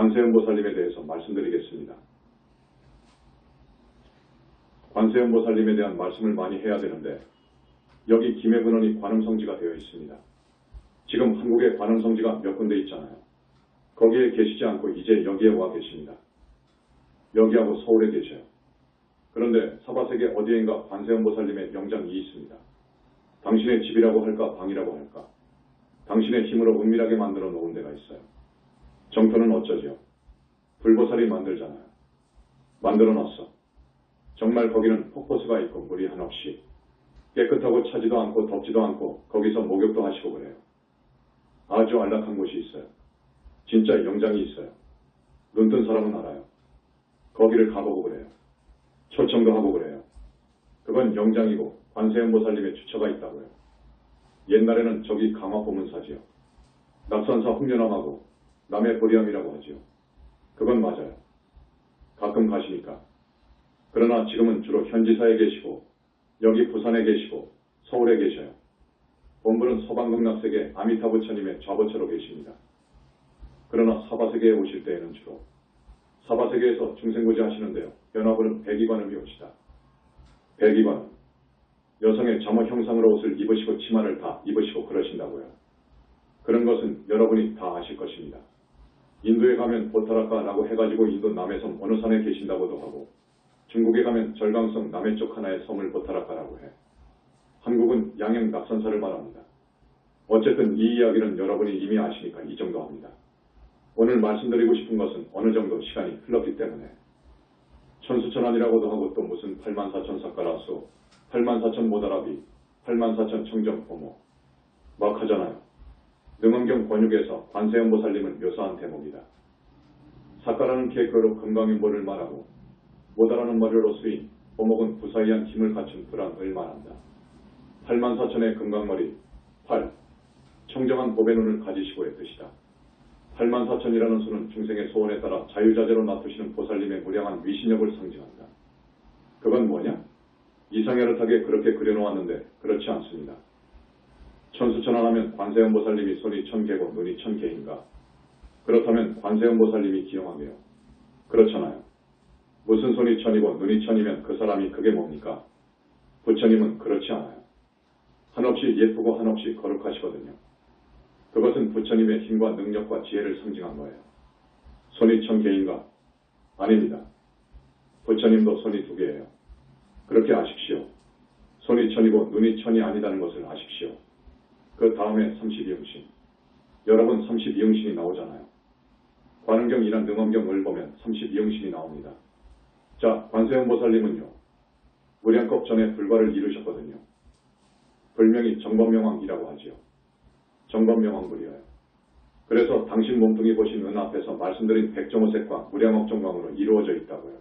관세음보살님에 대해서 말씀드리겠습니다. 관세음보살님에 대한 말씀을 많이 해야 되는데 여기 김해근원이 관음성지가 되어 있습니다. 지금 한국에 관음성지가 몇 군데 있잖아요. 거기에 계시지 않고 이제 여기에 와 계십니다. 여기하고 서울에 계셔요. 그런데 서바세계 어디엔가 관세음보살님의 영장이 있습니다. 당신의 집이라고 할까 방이라고 할까 당신의 힘으로 은밀하게 만들어 놓은 데가 있어요. 정토는 어쩌지요? 불보살이 만들잖아요. 만들어 놨어. 정말 거기는 폭포수가 있고 물이 한없이 깨끗하고 차지도 않고 덥지도 않고 거기서 목욕도 하시고 그래요. 아주 안락한 곳이 있어요. 진짜 영장이 있어요. 눈뜬 사람은 알아요. 거기를 가보고 그래요. 초청도 하고 그래요. 그건 영장이고 관세음보살님의 주처가 있다고요. 옛날에는 저기 강화보문사지요. 낙산사 홍련암하고 남해 보리암이라고 하지요. 그건 맞아요. 가끔 가시니까. 그러나 지금은 주로 현지사에 계시고 여기 부산에 계시고 서울에 계셔요. 본부는 서방극락세계 아미타부처님의 좌부처로 계십니다. 그러나 사바세계에 오실 때에는 주로 사바세계에서 중생구제 하시는데요. 연화부는 백이관음이 옵시다. 백이관음. 여성의 잠옷 형상으로 옷을 입으시고 치마를 다 입으시고 그러신다고요. 그런 것은 여러분이 다 아실 것입니다. 인도에 가면 보타라카라고 해가지고 인도 남해 섬 어느 산에 계신다고도 하고 중국에 가면 절강성 남해 쪽 하나의 섬을 보타라카라고 해. 한국은 양양 낙산사를 말합니다. 어쨌든 이 이야기는 여러분이 이미 아시니까 이 정도 합니다. 오늘 말씀드리고 싶은 것은 어느 정도 시간이 흘렀기 때문에 천수천안이라고도 하고 또 무슨 84,000사카라수 84,000 모다라비 84,000 청정포모 막 하잖아요. 능엄경 권육에서 관세음보살님을 묘사한 대목이다. 사카라는 개교로 금강인보를 말하고 모다라는 머리로 수인 보목은 부사이한 힘을 갖춘 불안을 말한다. 84,000의 금강머리 8. 청정한 보배 눈을 가지시고의 뜻이다. 84,000이라는 수는 중생의 소원에 따라 자유자재로 놔두시는 보살님의 무량한 위신력을 상징한다. 그건 뭐냐? 이상야릇하게 그렇게 그려놓았는데 그렇지 않습니다. 천수천안하면 관세음보살님이 손이 1000개고 눈이 1000개인가? 그렇다면 관세음보살님이 기용하게요. 그렇잖아요. 무슨 손이 1000이고 눈이 1000이면 그 사람이 그게 뭡니까? 부처님은 그렇지 않아요. 한없이 예쁘고 한없이 거룩하시거든요. 그것은 부처님의 힘과 능력과 지혜를 상징한 거예요. 손이 1000개인가? 아닙니다. 부처님도 손이 2개예요. 그렇게 아십시오. 손이 1000이고 눈이 1000이 아니다는 것을 아십시오. 그 다음에 32용신. 여러분 32용신이 나오잖아요. 관음경이나 능엄경을 보면 32용신이 나옵니다. 자, 관세음보살님은요. 무량겁 전에 불과를 이루셨거든요. 불명이 정법명왕이라고 하지요. 정법명왕불이에요. 그래서 당신 몸뚱이 보신 은 앞에서 말씀드린 백정호색과 무량업정광으로 이루어져 있다고요.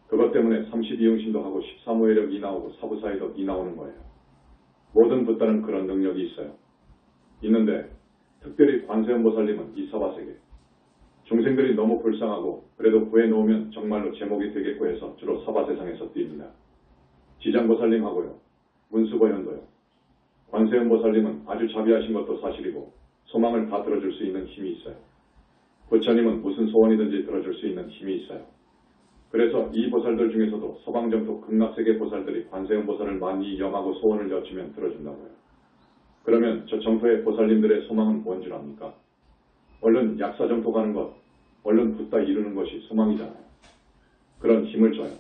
그것 때문에 32용신도 하고 13호회력이 나오고 사부사의도 이 나오는 거예요. 모든 붓다는 그런 능력이 있어요. 있는데 특별히 관세음보살님은 이 사바세계. 중생들이 너무 불쌍하고 그래도 구해놓으면 정말로 제목이 되겠고 해서 주로 사바세상에서 뜁니다. 지장보살님하고요. 문수보현도요. 관세음보살님은 아주 자비하신 것도 사실이고 소망을 다 들어줄 수 있는 힘이 있어요. 부처님은 무슨 소원이든지 들어줄 수 있는 힘이 있어요. 그래서 이 보살들 중에서도 서방정토 극락세계 보살들이 관세음보살을 많이 염하고 소원을 여쭈면 들어준다고요. 그러면 저 정토의 보살님들의 소망은 뭔 줄 압니까? 얼른 약사정토 가는 것, 얼른 붓다 이루는 것이 소망이잖아요. 그런 힘을 줘요.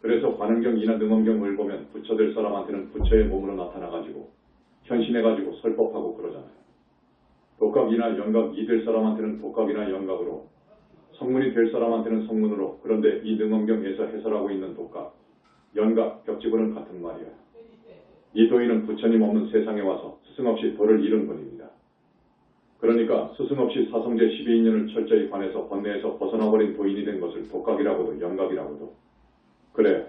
그래서 관음경이나 능엄경을 보면 부처될 사람한테는 부처의 몸으로 나타나가지고 현신해가지고 설법하고 그러잖아요. 독각이나 영각 될 사람한테는 독각이나 영각으로 성문이 될 사람한테는 성문으로 그런데 이 능엄경에서 해설하고 있는 독각, 연각, 벽지부는 같은 말이에요. 이 도인은 부처님 없는 세상에 와서 스승 없이 도를 이룬 분입니다. 그러니까 스승 없이 사성제 12인연을 철저히 관해서 번뇌에서 벗어나버린 도인이 된 것을 독각이라고도 연각이라고도 그래요.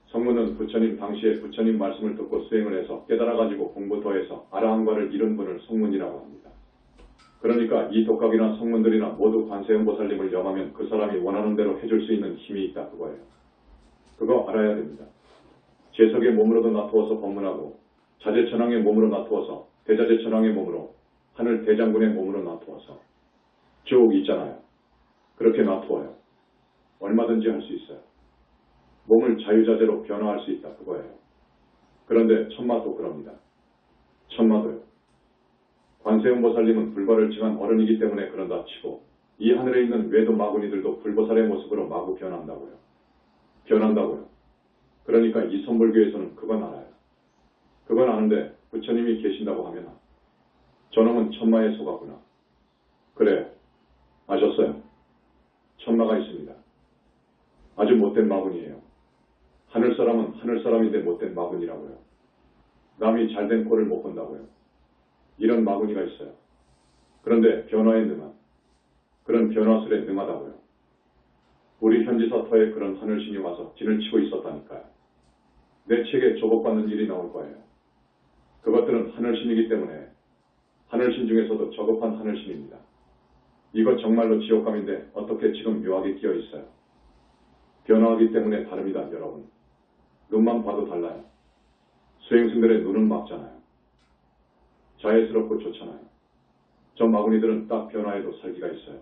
성문은 부처님 당시에 부처님 말씀을 듣고 수행을 해서 깨달아가지고 공부 더해서 아라한과를 이룬 분을 성문이라고 합니다. 그러니까 이 독각이나 성문들이나 모두 관세음보살님을 염하면 그 사람이 원하는 대로 해줄 수 있는 힘이 있다 그거예요. 그거 알아야 됩니다. 제석의 몸으로도 나투어서 법문하고 자재천왕의 몸으로 나투어서 대자재천왕의 몸으로 하늘 대장군의 몸으로 나투어서 쭉 있잖아요. 그렇게 놔두어요. 얼마든지 할 수 있어요. 몸을 자유자재로 변화할 수 있다 그거예요. 그런데 천마도 그럽니다. 천마도요. 관세음보살님은 불과를 징한 어른이기 때문에 그런다 치고 이 하늘에 있는 외도 마구니들도 불보살의 모습으로 마구 변한다고요. 변한다고요. 그러니까 이 선불교에서는 그건 알아요. 그건 아는데 부처님이 계신다고 하면 저놈은 천마에 속았구나. 그래, 아셨어요? 천마가 있습니다. 아주 못된 마군이에요. 하늘사람은 하늘사람인데 못된 마군이라고요. 남이 잘된 꼴을 못 본다고요. 이런 마구니가 있어요. 그런데 변화에 능한, 그런 변화술에 능하다고요. 우리 현지사터에 그런 하늘신이 와서 진을 치고 있었다니까요. 내 책에 조복받는 일이 나올 거예요. 그것들은 하늘신이기 때문에 하늘신 중에서도 저급한 하늘신입니다. 이것 정말로 지옥감인데 어떻게 지금 묘하게 끼어 있어요. 변화하기 때문에 다릅니다, 여러분. 눈만 봐도 달라요. 수행승들의 눈은 막잖아요. 자애스럽고 좋잖아요. 저 마구니들은 딱 변화에도 살기가 있어요.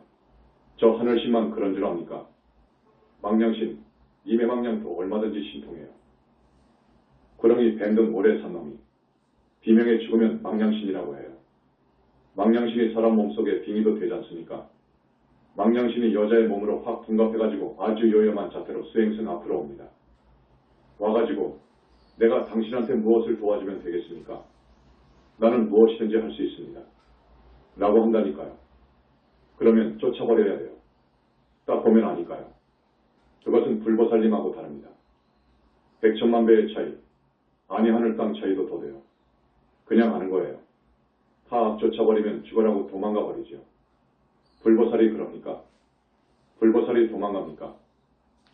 저 하늘신만 그런 줄 압니까? 망냥신, 이매망냥도 얼마든지 신통해요. 구렁이 뱀 등 오래 산 놈이 비명에 죽으면 망냥신이라고 해요. 망냥신이 사람 몸속에 빙의도 되지 않습니까? 망냥신이 여자의 몸으로 확 둔갑해가지고 아주 요염한 자태로 수행승 앞으로 옵니다. 와가지고 내가 당신한테 무엇을 도와주면 되겠습니까? 나는 무엇이든지 할 수 있습니다. 라고 한다니까요. 그러면 쫓아버려야 돼요. 딱 보면 아니까요. 그것은 불보살님하고 다릅니다. 백천만 배의 차이, 아니 하늘 땅 차이도 더 돼요. 그냥 아는 거예요. 다 쫓아버리면 죽으라고 도망가 버리죠. 불보살이 그럽니까? 불보살이 도망갑니까?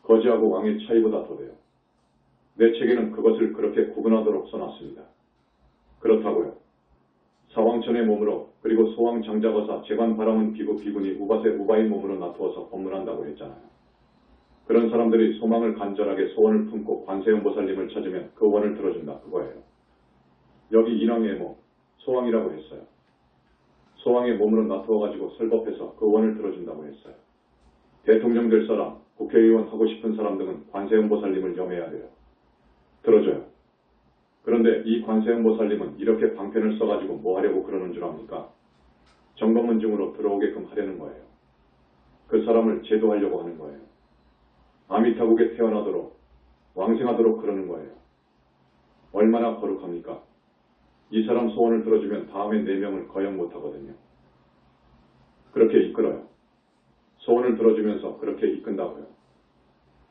거지하고 왕의 차이보다 더 돼요. 내 책에는 그것을 그렇게 구분하도록 써놨습니다. 그렇다고요. 사왕천의 몸으로 그리고 소왕 장자거사 재관 바람은 비군이 우바세 우바인 몸으로 나투어서 법문한다고 했잖아요. 그런 사람들이 소망을 간절하게 소원을 품고 관세음보살님을 찾으면 그 원을 들어준다 그거예요. 여기 인왕의 몸, 소왕이라고 했어요. 소왕의 몸으로 나투어가지고 설법해서 그 원을 들어준다고 했어요. 대통령 될 사람, 국회의원 하고 싶은 사람 등은 관세음보살님을 염해야 돼요. 들어줘요. 그런데 이 관세음보살님은 이렇게 방편을 써가지고 뭐 하려고 그러는 줄 압니까? 정법문중으로 들어오게끔 하려는 거예요. 그 사람을 제도하려고 하는 거예요. 아미타국에 태어나도록 왕생하도록 그러는 거예요. 얼마나 거룩합니까? 이 사람 소원을 들어주면 다음에 4명을 거역 못하거든요. 그렇게 이끌어요. 소원을 들어주면서 그렇게 이끈다고요.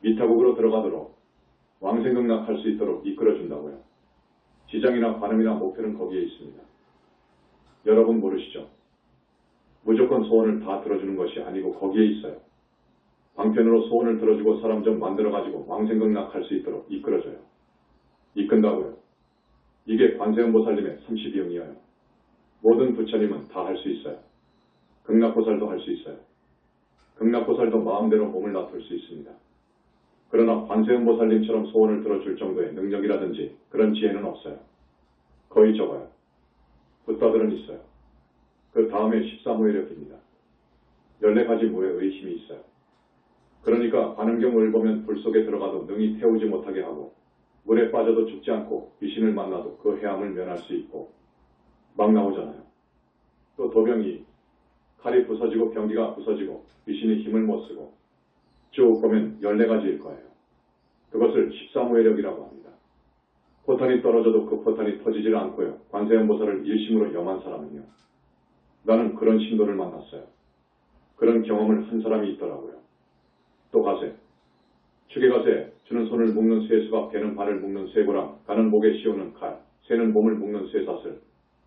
미타국으로 들어가도록 왕생극락할 수 있도록 이끌어준다고요. 지장이나 관음이나 목표는 거기에 있습니다. 여러분 모르시죠? 무조건 소원을 다 들어주는 것이 아니고 거기에 있어요. 방편으로 소원을 들어주고 사람 좀 만들어가지고 왕생극락할 수 있도록 이끌어줘요. 이끈다고요. 이게 관세음보살님의 32형이에요. 모든 부처님은 다 할 수 있어요. 극락보살도 할 수 있어요. 극락보살도 마음대로 몸을 놔둘 수 있습니다. 그러나 관세음보살님처럼 소원을 들어줄 정도의 능력이라든지 그런 지혜는 없어요. 거의 적어요. 붓다들은 있어요. 그 다음에 13호의력입니다. 14가지 무의 힘이 있어요. 그러니까 관음경을 보면 불 속에 들어가도 능히 태우지 못하게 하고 물에 빠져도 죽지 않고 귀신을 만나도 그 해함을 면할 수 있고 막 나오잖아요. 또 도병이 칼이 부서지고 병기가 부서지고 귀신이 힘을 못 쓰고 쭉 보면 14가지일 거예요. 그것을 13호의력이라고 합니다. 포탄이 떨어져도 그 포탄이 터지질 않고요. 관세음보살을 일심으로 염한 사람은요. 나는 그런 신도를 만났어요. 그런 경험을 한 사람이 있더라고요. 또 가세. 축에 가세. 주는 손을 묶는 쇠수가 배는 발을 묶는 쇠고랑 가는 목에 씌우는 칼, 새는 몸을 묶는 쇠사슬.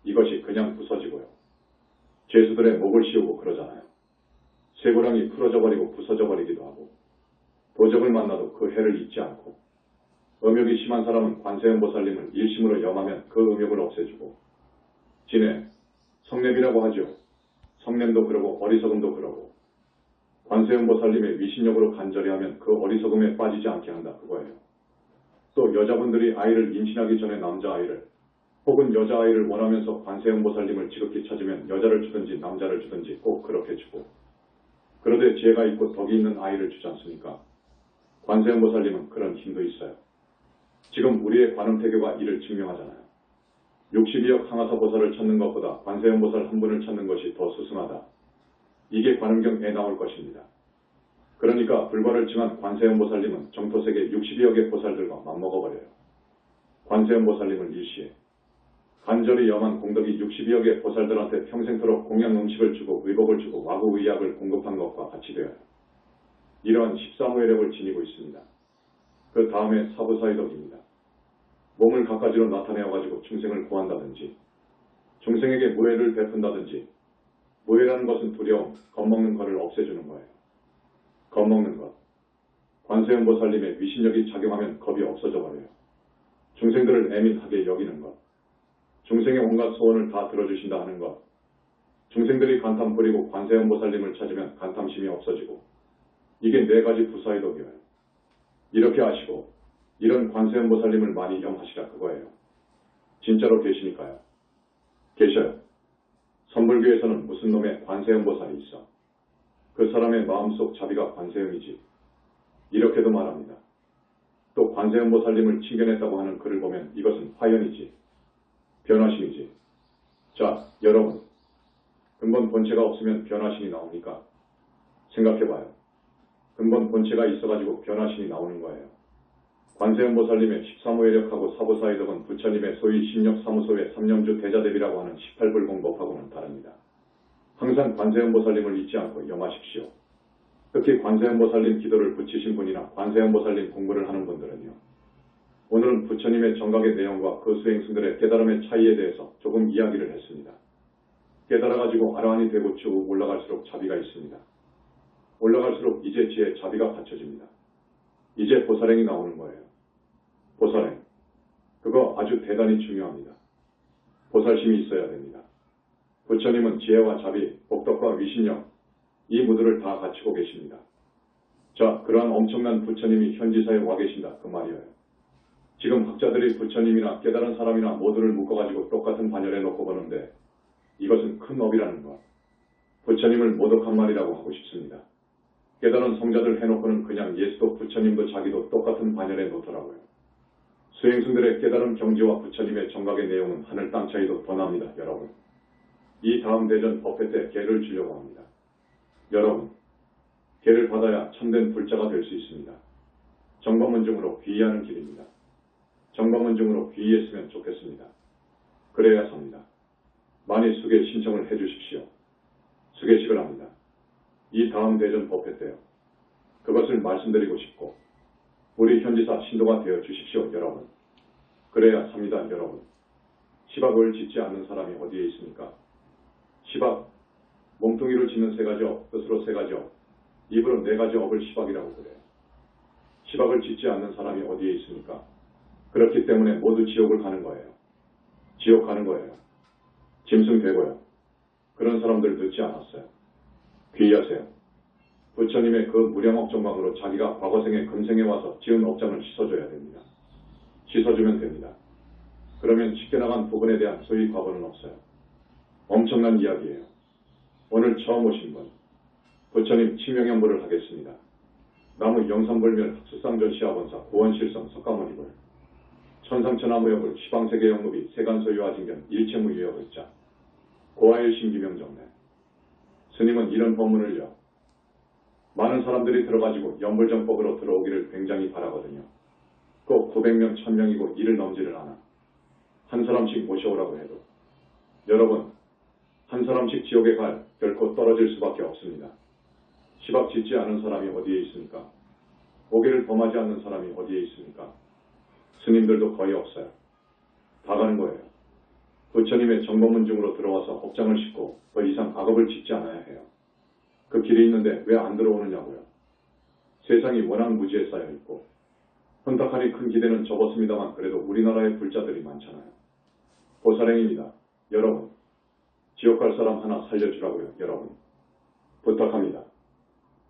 이것이 그냥 부서지고요. 죄수들의 목을 씌우고 그러잖아요. 쇠고랑이 풀어져 버리고 부서져 버리기도 하고 도적을 만나도 그 해를 잊지 않고 음욕이 심한 사람은 관세음보살님을 일심으로 염하면 그 음욕을 없애주고 진해, 성냄이라고 하죠. 성냄도 그러고 어리석음도 그러고 관세음보살님의 위신력으로 간절히 하면 그 어리석음에 빠지지 않게 한다 그거예요. 또 여자분들이 아이를 임신하기 전에 남자아이를 혹은 여자아이를 원하면서 관세음보살님을 지극히 찾으면 여자를 주든지 남자를 주든지 꼭 그렇게 주고 그러되 지혜가 있고 덕이 있는 아이를 주지 않습니까? 관세음보살님은 그런 힘도 있어요. 지금 우리의 관음태교가 이를 증명하잖아요. 62억 항아사보살을 찾는 것보다 관세음보살 한 분을 찾는 것이 더 스승하다. 이게 관음경에 나올 것입니다. 그러니까 불과를 칭한 관세음보살님은 정토세계 62억의 보살들과 맞먹어버려요. 관세음보살님을 일시해 간절히 염한 공덕이 62억의 보살들한테 평생토록 공양 음식을 주고 의복을 주고 와구의약을 공급한 것과 같이 되어요. 이러한 13호의력을 지니고 있습니다. 그 다음에 사부사의덕입니다. 몸을 갖가지로 나타내어가지고 중생을 구한다든지 중생에게 무해를 베푼다든지 무해라는 것은 두려움, 겁먹는 것을 없애주는 거예요. 겁먹는 것. 관세음보살님의 위신력이 작용하면 겁이 없어져 버려요. 중생들을 애민하게 여기는 것. 중생의 온갖 소원을 다 들어주신다 하는 것. 중생들이 간탐 부리고 관세음보살님을 찾으면 간탐심이 없어지고 이게 4가지 부사의 덕이에요. 이렇게 아시고 이런 관세음보살님을 많이 염하시라 그거예요. 진짜로 계시니까요. 계셔요. 선불교에서는 무슨 놈의 관세음보살이 있어. 그 사람의 마음속 자비가 관세음이지. 이렇게도 말합니다. 또 관세음보살님을 칭견했다고 하는 글을 보면 이것은 화연이지. 변화심이지. 자, 여러분. 근본 본체가 없으면 변화심이 나옵니까? 생각해봐요. 근본 본체가 있어가지고 변화심이 나오는 거예요. 관세음보살님의 13호의력하고 사부사의덕은 부처님의 소위 신력사무소의 3년주 대자대비라고 하는 18불공법하고는 다릅니다. 항상 관세음보살님을 잊지 않고 염하십시오. 특히 관세음보살님 기도를 붙이신 분이나 관세음보살님 공부를 하는 분들은요. 오늘은 부처님의 정각의 내용과 그 수행승들의 깨달음의 차이에 대해서 조금 이야기를 했습니다. 깨달아가지고 아라한이 되고 쭉 올라갈수록 자비가 있습니다. 올라갈수록 이제 지혜 자비가 갖춰집니다. 이제 보살행이 나오는 거예요. 보살행. 그거 아주 대단히 중요합니다. 보살심이 있어야 됩니다. 부처님은 지혜와 자비, 복덕과 위신력, 이 모두를 다 갖추고 계십니다. 자, 그러한 엄청난 부처님이 현지사에 와 계신다 그 말이에요. 지금 학자들이 부처님이나 깨달은 사람이나 모두를 묶어가지고 똑같은 반열에 놓고 보는데 이것은 큰 업이라는 것. 부처님을 모독한 말이라고 하고 싶습니다. 깨달은 성자들 해놓고는 그냥 예수도 부처님도 자기도 똑같은 반열에 놓더라고요. 수행승들의 깨달은 경지와 부처님의 정각의 내용은 하늘 땅 차이도 더 납니다. 여러분. 이 다음 대전 법회 때 계를 주려고 합니다. 여러분. 계를 받아야 참된 불자가 될 수 있습니다. 정법문중으로 귀의하는 길입니다. 정법문중으로 귀의했으면 좋겠습니다. 그래야 삽니다. 많이 수계 신청을 해주십시오. 수계식을 합니다. 이 다음 대전 법회 때요. 그것을 말씀드리고 싶고 우리 현지사 신도가 되어 주십시오. 여러분. 그래야 삽니다. 여러분. 시박을 짓지 않는 사람이 어디에 있습니까? 시박. 몸뚱이를 짓는 3가지 업, 뜻으로 3가지 업. 입으로 4가지 업을 시박이라고 그래요. 시박을 짓지 않는 사람이 어디에 있습니까? 그렇기 때문에 모두 지옥을 가는 거예요. 지옥 가는 거예요. 짐승되고요. 그런 사람들 늦지 않았어요. 귀의하세요. 부처님의 그 무량업 정광으로 자기가 과거생에 금생에 와서 지은 업장을 씻어줘야 됩니다. 씻어주면 됩니다. 그러면 쉽게 나간 부분에 대한 소위 과보는 없어요. 엄청난 이야기예요. 오늘 처음 오신 분, 부처님 칭명연부를 하겠습니다. 나무 영산불멸 학수상전 시아본사 고원실성 석가모니불 천상천하무역을 시방세계 영무비 세간소유아징견 일체무유역을자 고아일신 기명정례. 스님은 이런 법문을요. 많은 사람들이 들어가지고 연불정법으로 들어오기를 굉장히 바라거든요. 꼭 900명, 1000명이고 이를 넘지를 않아. 한 사람씩 모셔오라고 해도. 여러분, 한 사람씩 지옥에 갈 결코 떨어질 수밖에 없습니다. 시박 짓지 않은 사람이 어디에 있습니까? 오개를 범하지 않는 사람이 어디에 있습니까? 스님들도 거의 없어요. 다 가는 거예요. 부처님의 정법문중으로 들어와서 업장을 싣고 더 이상 악업을 짓지 않아야 해요. 그 길이 있는데 왜 안 들어오느냐고요. 세상이 워낙 무지에 쌓여있고 혼탁하니 큰 기대는 접었습니다만 그래도 우리나라에 불자들이 많잖아요. 보살행입니다. 여러분. 지옥 갈 사람 하나 살려주라고요. 여러분. 부탁합니다.